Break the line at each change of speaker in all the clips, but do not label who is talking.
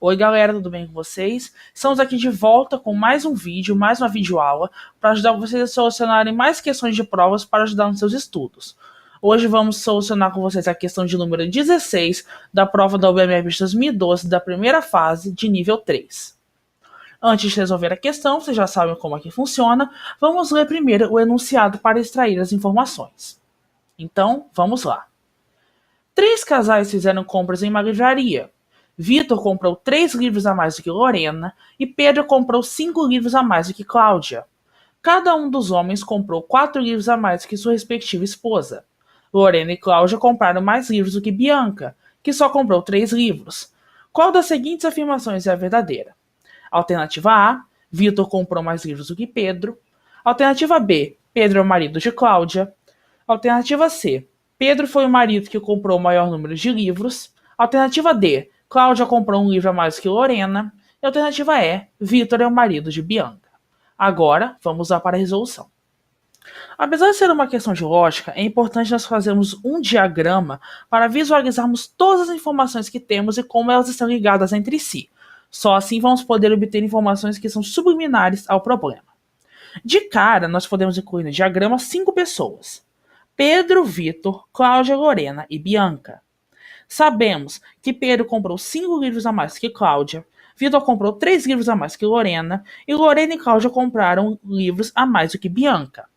Oi galera, tudo bem com vocês? Estamos aqui de volta com mais um vídeo, mais uma videoaula, para ajudar vocês a solucionarem mais questões de provas para ajudar nos seus estudos. Hoje vamos solucionar com vocês a questão de número 16 da prova da UBMF de 2012 da primeira fase de nível 3. Antes de resolver a questão, vocês já sabem como aqui funciona, vamos ler primeiro o enunciado para extrair as informações. Então, vamos lá. 3 casais fizeram compras em uma livraria. Vitor comprou 3 livros a mais do que Lorena e Pedro comprou 5 livros a mais do que Cláudia. Cada um dos homens comprou 4 livros a mais do que sua respectiva esposa. Lorena e Cláudia compraram mais livros do que Bianca, que só comprou 3 livros. Qual das seguintes afirmações é a verdadeira? Alternativa A, Vitor comprou mais livros do que Pedro. Alternativa B, Pedro é o marido de Cláudia. Alternativa C, Pedro foi o marido que comprou o maior número de livros. Alternativa D, Cláudia comprou um livro a mais que Lorena. E alternativa E, Vitor é o marido de Bianca. Agora, vamos lá para a resolução. Apesar de ser uma questão de lógica, é importante nós fazermos um diagrama para visualizarmos todas as informações que temos e como elas estão ligadas entre si. Só assim vamos poder obter informações que são subliminares ao problema. De cara, nós podemos incluir no diagrama 5 pessoas: Pedro, Vitor, Cláudia, Lorena e Bianca. Sabemos que Pedro comprou 5 livros a mais que Cláudia, Vitor comprou 3 livros a mais que Lorena e Lorena e Cláudia compraram livros a mais do que Bianca.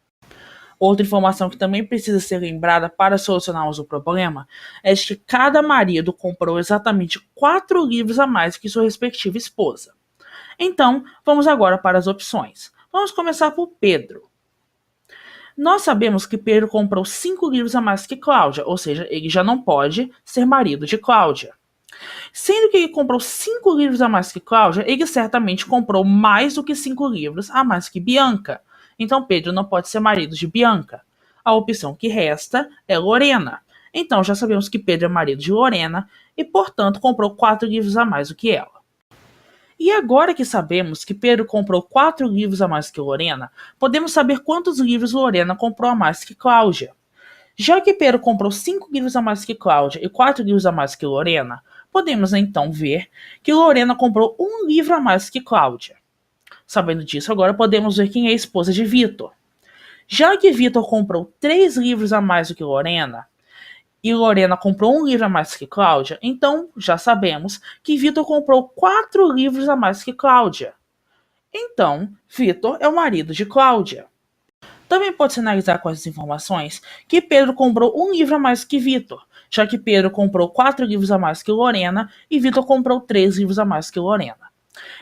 Outra informação que também precisa ser lembrada para solucionarmos o problema é de que cada marido comprou exatamente 4 livros a mais que sua respectiva esposa. Então, vamos agora para as opções. Vamos começar por Pedro. Nós sabemos que Pedro comprou 5 livros a mais que Cláudia, ou seja, ele já não pode ser marido de Cláudia. Sendo que ele comprou 5 livros a mais que Cláudia, ele certamente comprou mais do que 5 livros a mais que Bianca. Então Pedro não pode ser marido de Bianca. A opção que resta é Lorena. Então já sabemos que Pedro é marido de Lorena e, portanto, comprou 4 livros a mais do que ela. E agora que sabemos que Pedro comprou 4 livros a mais que Lorena, podemos saber quantos livros Lorena comprou a mais que Cláudia. Já que Pedro comprou 5 livros a mais que Cláudia e 4 livros a mais que Lorena, podemos então ver que Lorena comprou 1 livro a mais que Cláudia. Sabendo disso, agora podemos ver quem é a esposa de Vitor. Já que Vitor comprou 3 livros a mais do que Lorena, e Lorena comprou 1 livro a mais que Cláudia, então já sabemos que Vitor comprou 4 livros a mais que Cláudia. Então, Vitor é o marido de Cláudia. Também pode-se analisar com essas informações que Pedro comprou 1 livro a mais que Vitor, já que Pedro comprou 4 livros a mais que Lorena e Vitor comprou 3 livros a mais que Lorena.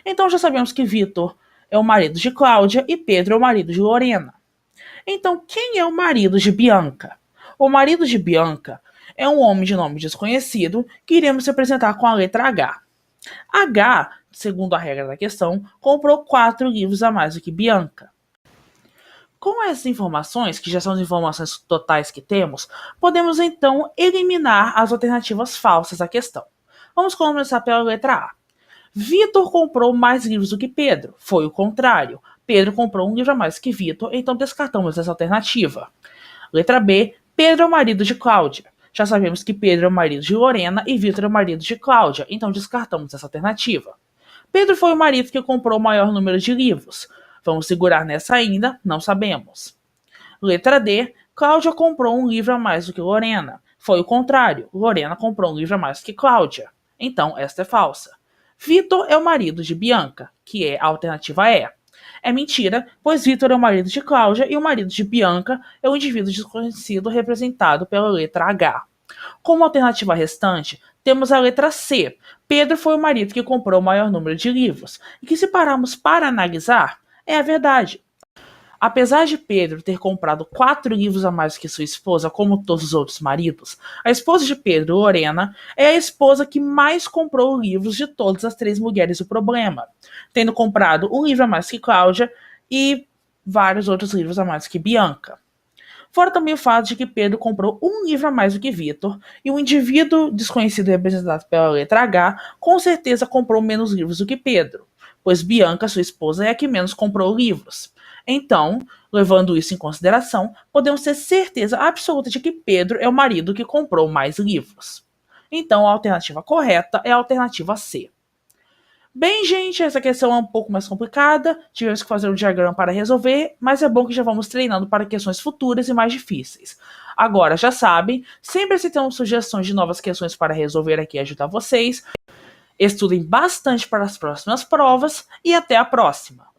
Então já sabemos que Vitor é o marido de Cláudia e Pedro é o marido de Lorena. Então, quem é o marido de Bianca? O marido de Bianca é um homem de nome desconhecido que iremos representar com a letra H. H, segundo a regra da questão, comprou 4 livros a mais do que Bianca. Com essas informações, que já são as informações totais que temos, podemos então eliminar as alternativas falsas da questão. Vamos começar pela letra A. Vitor comprou mais livros do que Pedro. Foi o contrário. Pedro comprou 1 livro a mais que Vitor, então descartamos essa alternativa. Letra B. Pedro é o marido de Cláudia. Já sabemos que Pedro é o marido de Lorena e Vitor é o marido de Cláudia, então descartamos essa alternativa. Pedro foi o marido que comprou o maior número de livros. Vamos segurar nessa ainda? Não sabemos. Letra D. Cláudia comprou 1 livro a mais do que Lorena. Foi o contrário. Lorena comprou 1 livro a mais que Cláudia. Então, esta é falsa. Vitor é o marido de Bianca, que é a alternativa E. É mentira, pois Vitor é o marido de Cláudia e o marido de Bianca é um indivíduo desconhecido representado pela letra H. Como alternativa restante, temos a letra C. Pedro foi o marido que comprou o maior número de livros, e que, se pararmos para analisar, é a verdade. Apesar de Pedro ter comprado 4 livros a mais que sua esposa, como todos os outros maridos, a esposa de Pedro, Lorena, é a esposa que mais comprou livros de todas as 3 mulheres do problema, tendo comprado 1 livro a mais que Cláudia e vários outros livros a mais que Bianca. Fora também o fato de que Pedro comprou 1 livro a mais do que Vitor, e um indivíduo desconhecido representado pela letra H com certeza comprou menos livros do que Pedro, pois Bianca, sua esposa, é a que menos comprou livros. Então, levando isso em consideração, podemos ter certeza absoluta de que Pedro é o marido que comprou mais livros. Então, a alternativa correta é a alternativa C. Bem, gente, essa questão é um pouco mais complicada, tivemos que fazer um diagrama para resolver, mas é bom que já vamos treinando para questões futuras e mais difíceis. Agora, já sabem, sempre se tem sugestões de novas questões para resolver aqui e ajudar vocês, estudem bastante para as próximas provas e até a próxima!